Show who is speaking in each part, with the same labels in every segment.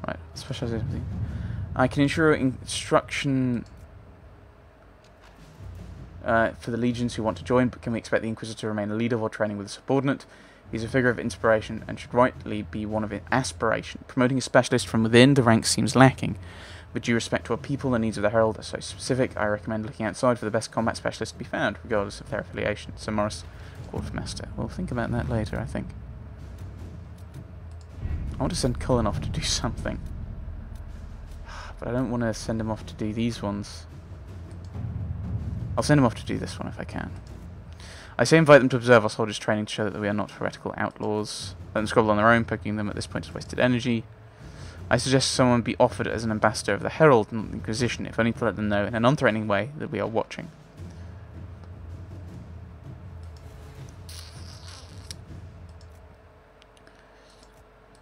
Speaker 1: Right, specialization. I can ensure instruction for the legions who want to join, but can we expect the Inquisitor to remain a leader while training with a subordinate? He's a figure of inspiration and should rightly be one of aspiration. Promoting a specialist from within the ranks seems lacking. With due respect to our people, the needs of the Herald are so specific, I recommend looking outside for the best combat specialist to be found, regardless of their affiliation. Sir Morris, Quartermaster. We'll think about that later, I think. I want to send Cullen off to do something. But I don't want to send him off to do these ones. I'll send him off to do this one if I can. I say invite them to observe our soldiers' training to show that we are not heretical outlaws. Let them scribble on their own, poking them at this point is wasted energy. I suggest someone be offered as an ambassador of the Herald and the Inquisition, if only to let them know in a non-threatening way that we are watching.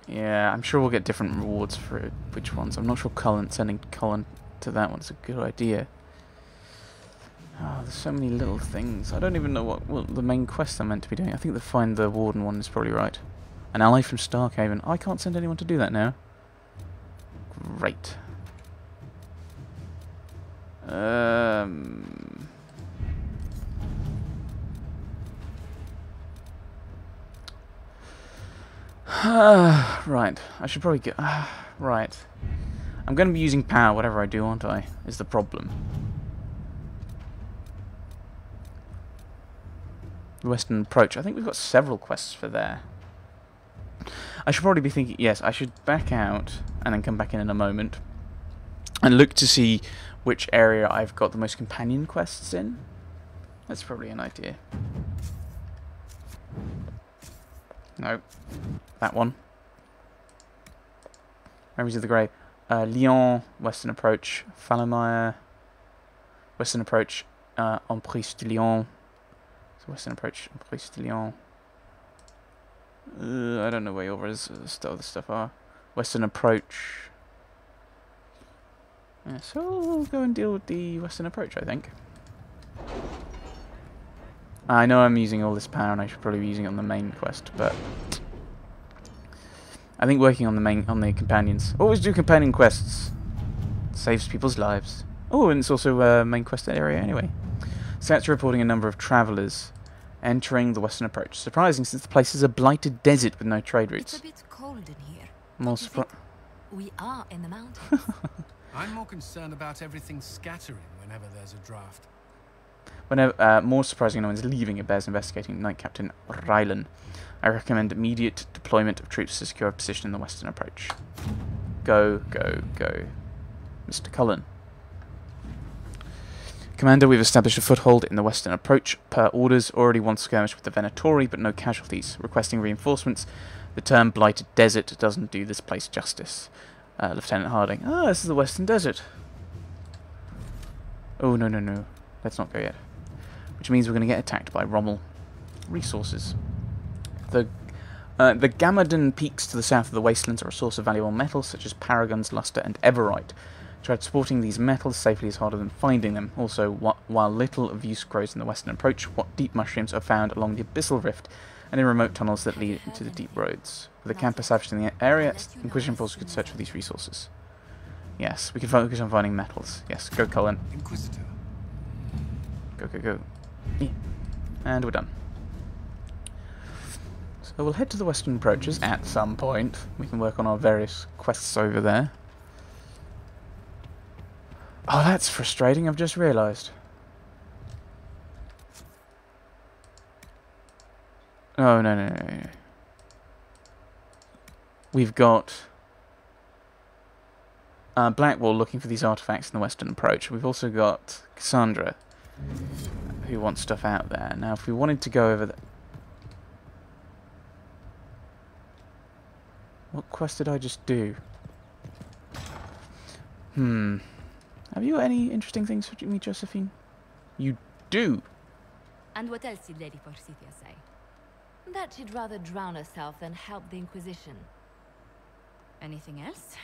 Speaker 1: Yeah, I'm sure we'll get different rewards for which ones. I'm not sure sending Cullen to that one's a good idea. Oh, there's so many little things. I don't even know what the main quests are meant to be doing. I think the Find the Warden one is probably right. An ally from Starkhaven. I can't send anyone to do that now. Great. Right. I should probably get... right. I'm going to be using power whatever I do, aren't I? Is the problem. The Western Approach. I think we've got several quests for there. I should probably be thinking... yes, I should back out and then come back in a moment and look to see which area I've got the most companion quests in. That's probably an idea. No. That one. Memories of the Grey. Lyon, Western Approach. Falomire, Western Approach. Emprise de Lyon. So Western Approach, Emprise de Lyon. I don't know where your other stuff are. Western Approach. Yeah, so we'll go and deal with the Western Approach, I think. I know I'm using all this power and I should probably be using it on the main quest, but I think working on the companions. Always do companion quests. Saves people's lives. Oh, and it's also a main quest area anyway. Scouts are reporting a number of travellers entering the Western Approach. Surprising, since the place is a blighted desert with no trade routes.
Speaker 2: It's a bit cold in here.
Speaker 1: More surprising.
Speaker 2: We are in the mountains.
Speaker 3: I'm more concerned about everything scattering whenever there's a draft.
Speaker 1: More surprising, no one's leaving. It bears investigating. Knight Captain Rylan. I recommend immediate deployment of troops to secure a position in the Western Approach. Go, go, go. Mr. Cullen. Commander, we've established a foothold in the Western Approach. Per orders, already one skirmish with the Venatori, but no casualties. Requesting reinforcements. The term Blighted Desert doesn't do this place justice. Lieutenant Harding. Ah, this is the Western Desert. Oh, no, no, no. Let's not go yet. Which means we're going to get attacked by Rommel. Resources. The Gamadon peaks to the south of the wastelands are a source of valuable metals such as paragons, luster, and everite. Transporting these metals safely is harder than finding them. Also, while little of use grows in the Western Approach, what deep mushrooms are found along the abyssal rift and in remote tunnels that lead into the deep roads. With a camp established in the area, Inquisition forces could search for these resources. Yes, we can focus on finding metals. Yes, go Cullen.
Speaker 3: Inquisitor.
Speaker 1: Go, go, go. Yeah. And we're done. So we'll head to the Western Approaches at some point. We can work on our various quests over there. Oh, that's frustrating, I've just realised. Oh, no, no, no, no. We've got Blackwall looking for these artifacts in the Western Approach. We've also got Cassandra, who wants stuff out there. Now, if we wanted to go over... What quest did I just do? Have you got any interesting things for me, Josephine? You do.
Speaker 2: And what else did Lady Forsythia say? That she'd rather drown herself than help the Inquisition. Anything else?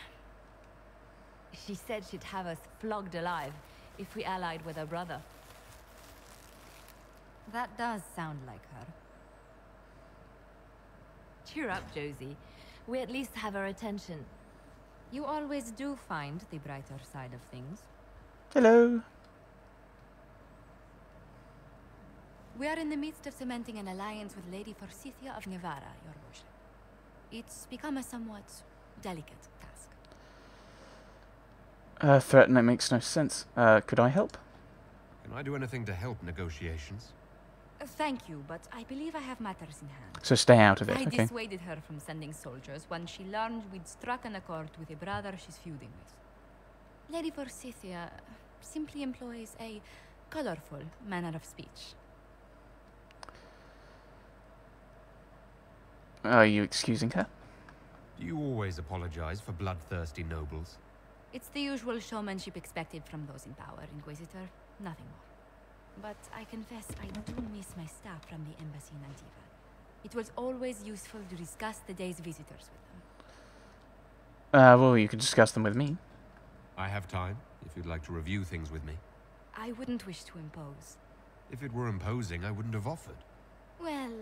Speaker 2: She said she'd have us flogged alive if we allied with her brother. That does sound like her. Cheer up, Josie. We at least have her attention. You always do find the brighter side of things.
Speaker 1: Hello.
Speaker 2: We are in the midst of cementing an alliance with Lady Forsythia of Nevada, your worship. It's become a somewhat delicate task.
Speaker 1: Threat that makes no sense. Could I help?
Speaker 4: Can I do anything to help negotiations?
Speaker 2: Thank you, but I believe I have matters in hand.
Speaker 1: So stay out of it,
Speaker 2: I
Speaker 1: okay?
Speaker 2: dissuaded her from sending soldiers when she learned we'd struck an accord with a brother she's feuding with. Lady Forsythia simply employs a colorful manner of speech.
Speaker 1: Are you excusing her?
Speaker 4: Do you always apologize for bloodthirsty nobles?
Speaker 2: It's the usual showmanship expected from those in power, Inquisitor. Nothing more. But I confess I do miss my staff from the embassy in Antiva. It was always useful to discuss the day's visitors with them.
Speaker 1: Well, you could discuss them with me.
Speaker 4: I have time, if you'd like to review things with me.
Speaker 2: I wouldn't wish to impose.
Speaker 4: If it were imposing, I wouldn't have offered.
Speaker 2: Well,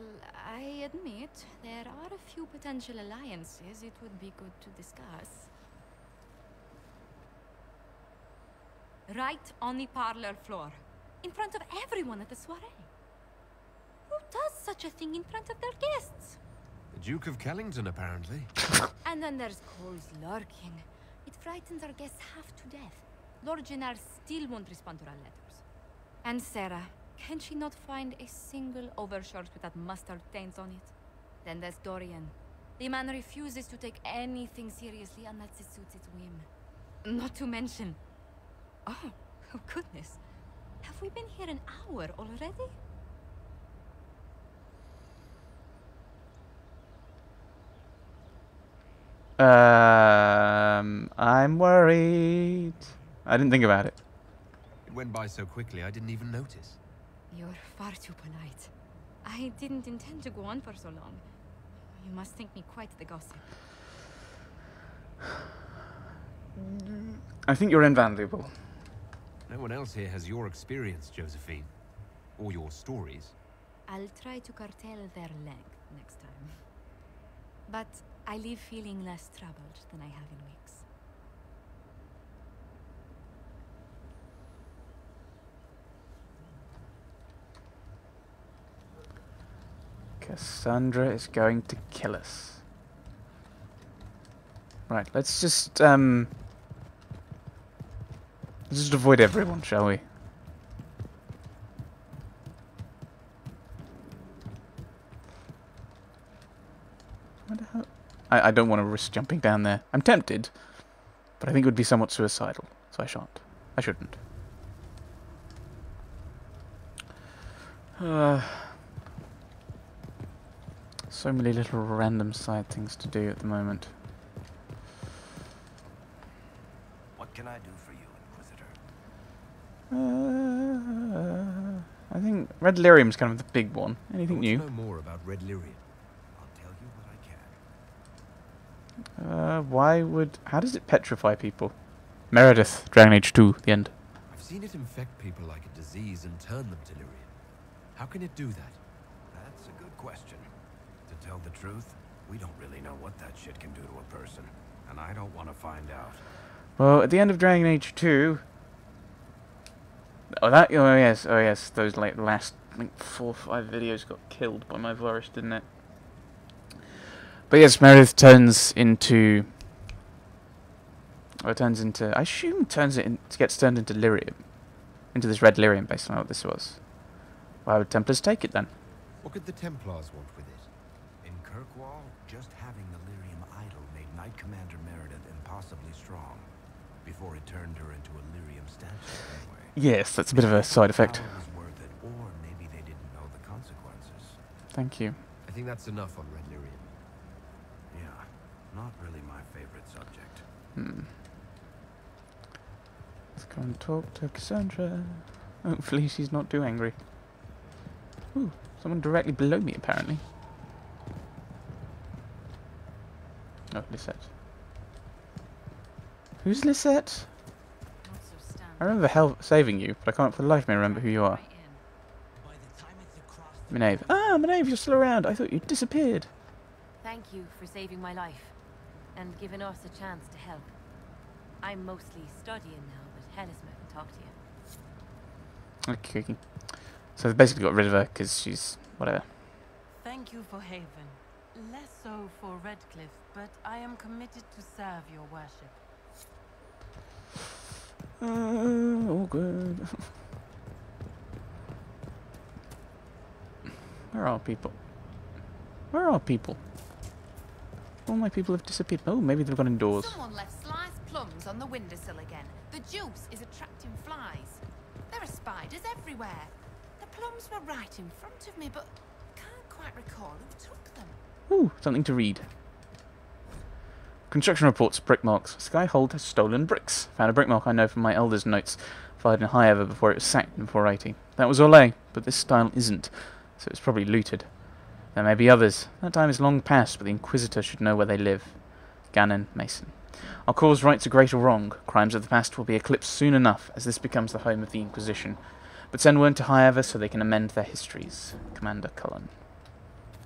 Speaker 2: I admit there are a few potential alliances it would be good to discuss. Right on the parlor floor, in front of everyone at the soiree. Who does such a thing in front of their guests?
Speaker 4: The Duke of Kellington, apparently.
Speaker 2: And then there's Cole's lurking. It frightens our guests half to death. Lord Gennard still won't respond to our letters. And Sarah, can she not find a single overshirt without mustard stains on it? Then there's Dorian. The man refuses to take anything seriously unless it suits its whim. Not to mention... Oh goodness. Have we been here an hour already?
Speaker 1: I'm worried. I didn't think about it.
Speaker 4: It went by so quickly I didn't even notice.
Speaker 2: You're far too polite. I didn't intend to go on for so long. You must think me quite the gossip.
Speaker 1: I think you're invaluable.
Speaker 4: No one else here has your experience, Josephine. Or your stories.
Speaker 2: I'll try to curtail their length next time. But I leave feeling less troubled than I have in weeks.
Speaker 1: Cassandra is going to kill us. Right, let's just avoid everyone, shall we? I don't want to risk jumping down there. I'm tempted, but I think it would be somewhat suicidal, so I shan't. I shouldn't. So many little random side things to do at the moment.
Speaker 5: What can I do for you, Inquisitor?
Speaker 1: I think Red Lyrium's kind of the big one. Anything new?
Speaker 4: I want to know more about Red Lyrium.
Speaker 5: I'll tell you what I can.
Speaker 1: Why would... How does it petrify people? Meredith, Dragon Age 2, the end.
Speaker 4: I've seen it infect people like a disease and turn them to lyrium. How can it do that?
Speaker 5: That's a good question. To tell the truth, we don't really know what that shit can do to a person. And I don't want to find out.
Speaker 1: Well, at the end of Dragon Age 2... Oh, yes, those like last, I think, 4 or 5 videos got killed by my virus, didn't it? But yes, Meredith turns into... Or turns into... I assume gets turned into lyrium. Into this red lyrium, based on what this was. Why would Templars take it then?
Speaker 4: What could the Templars want with it?
Speaker 5: In Kirkwall, just having the lyrium idol made Knight Commander Meredith impossibly strong. Before it turned her into a lyrium statue, anyway.
Speaker 1: Yes, that's a bit of a side effect.
Speaker 5: Power was worth it, or maybe they didn't know the consequences.
Speaker 1: Thank you.
Speaker 4: I think that's enough on Red Lyrium.
Speaker 5: Yeah, not really my favorite subject.
Speaker 1: Let's go and talk to Cassandra. Hopefully she's not too angry. Ooh, someone directly below me, apparently. Oh, Lisette. Who's Lisette? I remember saving you, but I can't for the life of me remember who you are. Maeve. Ah, Maeve, you're still around. I thought you disappeared.
Speaker 2: Thank you for saving my life. and given us a chance to help. I'm mostly studying now, but Hellisma can talk to you.
Speaker 1: Okay, okay. So they've basically got rid of her because she's whatever.
Speaker 6: Thank you for Haven. Less so for Redcliffe, but I am committed to serve your worship.
Speaker 1: All good. Where are people? Where are people? All my people have disappeared. Oh, maybe they've gone indoors.
Speaker 7: Someone left sliced plums on the windowsill again. The juice is attracting flies. There are spiders everywhere. The plums were right in front of me, but can't quite recall who took them.
Speaker 1: Ooh, something to read. Construction reports, brick marks. Skyhold has stolen bricks. Found a brick mark I know from my elder's notes. Fired in High Ever before it was sacked in 480. That was Orlais, but this style isn't, so it's probably looted. There may be others. That time is long past, but the Inquisitor should know where they live. Gannon, Mason. Our cause rights a great or wrong. Crimes of the past will be eclipsed soon enough, as this becomes the home of the Inquisition. But send word to High Ever so they can amend their histories. Commander Cullen.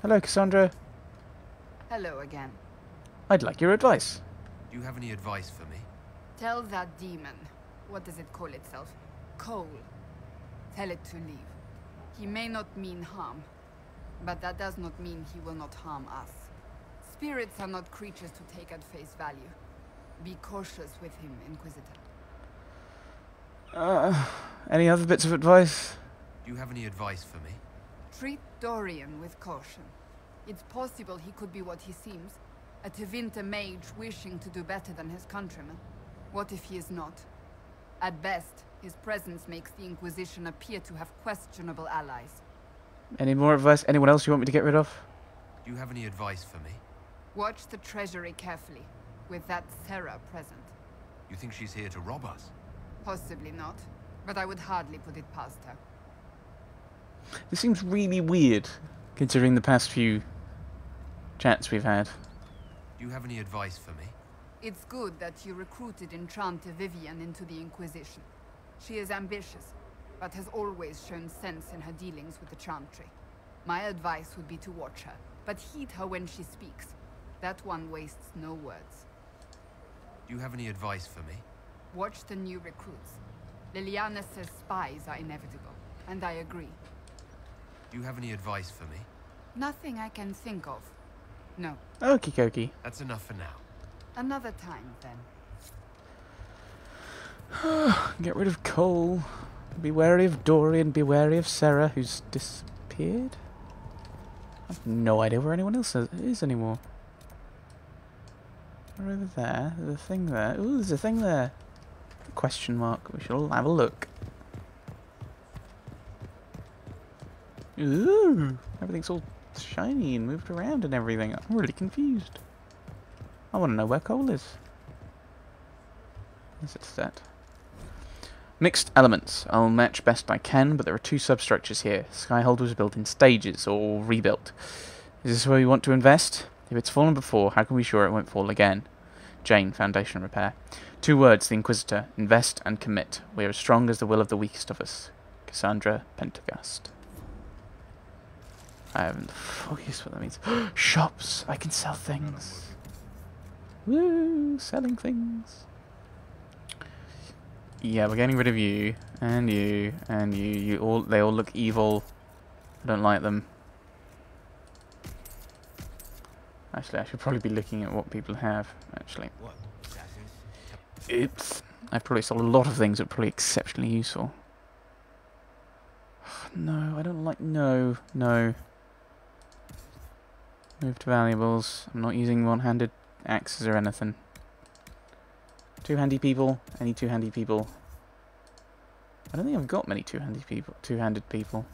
Speaker 1: Hello, Cassandra.
Speaker 8: Hello again.
Speaker 1: I'd like your advice.
Speaker 4: Do you have any advice for me?
Speaker 8: Tell that demon. What does it call itself? Cole. Tell it to leave. He may not mean harm, but that does not mean he will not harm us. Spirits are not creatures to take at face value. Be cautious with him, Inquisitor.
Speaker 1: Any other bits of advice?
Speaker 4: Do you have any advice for me?
Speaker 8: Treat Dorian with caution. It's possible he could be what he seems. A Tevinter mage wishing to do better than his countrymen. What if he is not? At best, his presence makes the Inquisition appear to have questionable allies.
Speaker 1: Any more advice? Anyone else you want me to get rid of?
Speaker 4: Do you have any advice for me?
Speaker 8: Watch the treasury carefully, with that Sarah present.
Speaker 4: You think she's here to rob us?
Speaker 8: Possibly not, but I would hardly put it past her.
Speaker 1: This seems really weird, considering the past few chats we've had.
Speaker 4: Do you have any advice for me?
Speaker 8: It's good that you recruited Enchante Vivian into the Inquisition. She is ambitious, but has always shown sense in her dealings with the Chantry. My advice would be to watch her, but heed her when she speaks. That one wastes no words.
Speaker 4: Do you have any advice for me?
Speaker 8: Watch the new recruits. Liliana says spies are inevitable, and I agree.
Speaker 4: Do you have any advice for me?
Speaker 8: Nothing I can think of. No.
Speaker 1: Okie dokie.
Speaker 4: That's enough for now.
Speaker 8: Another time, then.
Speaker 1: Get rid of Cole. Be wary of Dorian. Be wary of Sarah, who's disappeared. I have no idea where anyone else is anymore. They're over there. There's a thing there. Ooh, there's a thing there. Question mark. We should all have a look. Ooh, everything's all shiny and moved around and everything. I'm really confused. I want to know where Cole is. Is it that? Mixed elements. I'll match best I can, but there are two substructures here. Skyhold was built in stages, or rebuilt. Is this where we want to invest? If it's fallen before, how can we be sure it won't fall again? Jane, foundation repair. 2 words, the Inquisitor. Invest and commit. We are as strong as the will of the weakest of us. Cassandra Pendergast. I haven't the foggiest what that means. Shops! I can sell things. Woo! Selling things. Yeah, we're getting rid of you, and you, and you. You all, they all look evil. I don't like them. Actually, I should probably be looking at what people have, actually. Oops. I probably sold a lot of things that are probably exceptionally useful. No, I don't like... No. Move to valuables. I'm not using one-handed axes or anything. 2 handy people. I need 2 handy people. I don't think I've got many two-handed people.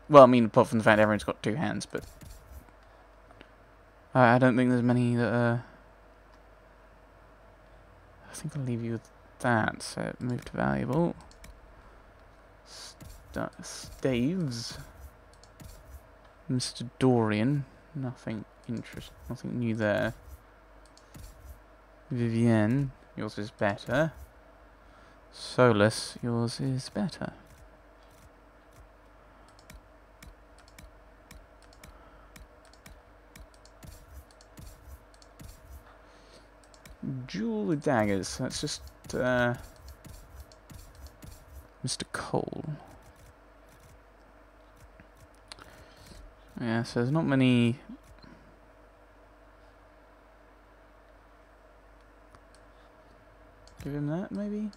Speaker 1: Well, I mean, apart from the fact everyone's got 2 hands, but... I don't think there's many that I think I'll leave you with that. So, move to valuable. Staves. Mr. Dorian. Nothing new there. Vivienne, yours is better. Solus, yours is better. Duel with daggers. That's just Mr. Cole. Yeah, so there's not many. Give him that, maybe?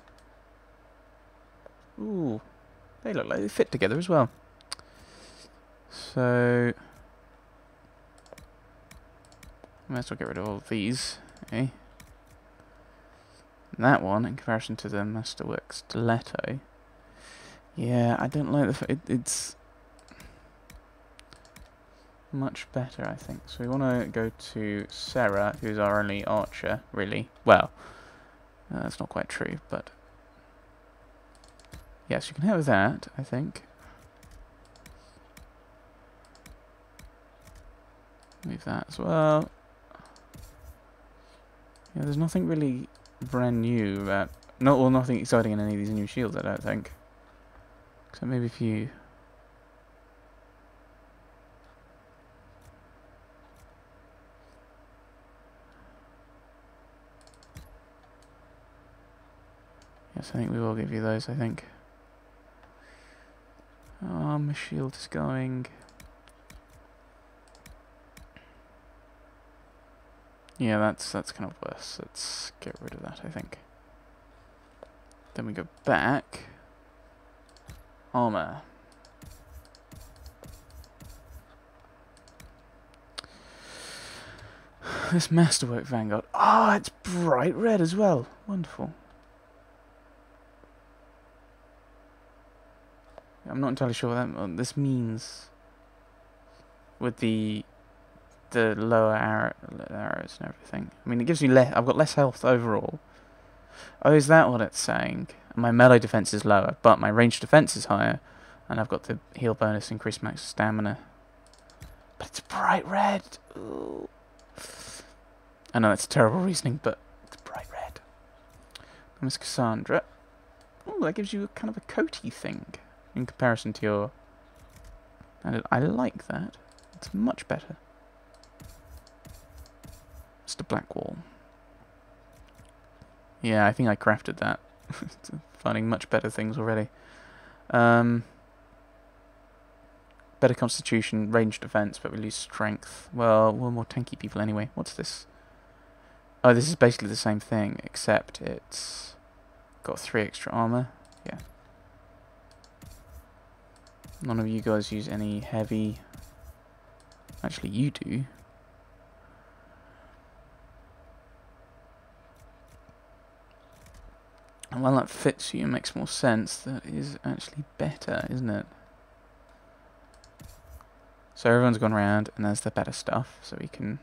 Speaker 1: Ooh. They look like they fit together as well. So might as well get rid of all of these, eh? And that one, in comparison to the Masterwork Stiletto, yeah, I don't like it's much better, I think. So we want to go to Sarah, who's our only archer, really. Well, that's not quite true, but yes, you can have that, I think. Move that as well. Yeah, there's nothing really brand new about... nothing exciting in any of these new shields, I don't think. So maybe if you... Yes, I think we will give you those, I think. My shield is going... Yeah, that's kind of worse. Let's get rid of that, I think. Then we go back. Armor. This Masterwork Vanguard. Oh, it's bright red as well. Wonderful. I'm not entirely sure what this means with the lower arrows and everything. I mean, it gives you less. I've got less health overall. Oh, is that what it's saying? My melee defense is lower, but my range defense is higher, and I've got the heal bonus, increased max stamina. But it's bright red. Ooh. I know that's terrible reasoning, but it's bright red. Miss Cassandra. Oh, that gives you kind of a coaty thing in comparison to your... And I like that. It's much better. Mr. Blackwall. Yeah, I think I crafted that. Finding much better things already. Better constitution, range defense, but we lose strength. Well, we're more tanky people anyway. What's this? Oh, this is basically the same thing, except it's got 3 extra armor. Yeah. None of you guys use any heavy... Actually, you do. And while that fits you and makes more sense, that is actually better, isn't it? So everyone's gone around, and there's the better stuff, so we can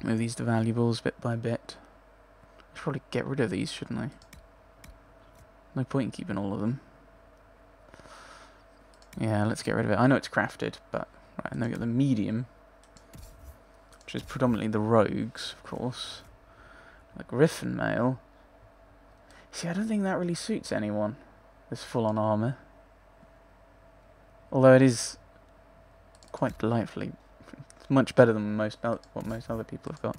Speaker 1: move these to valuables bit by bit. I should probably get rid of these, shouldn't I? No point in keeping all of them. Yeah, let's get rid of it. I know it's crafted, but... Right, and then we got the medium, which is predominantly the rogues, of course. The Griffin mail. See, I don't think that really suits anyone, this full-on armour. Although it is quite delightfully... It's much better than what most other people have got.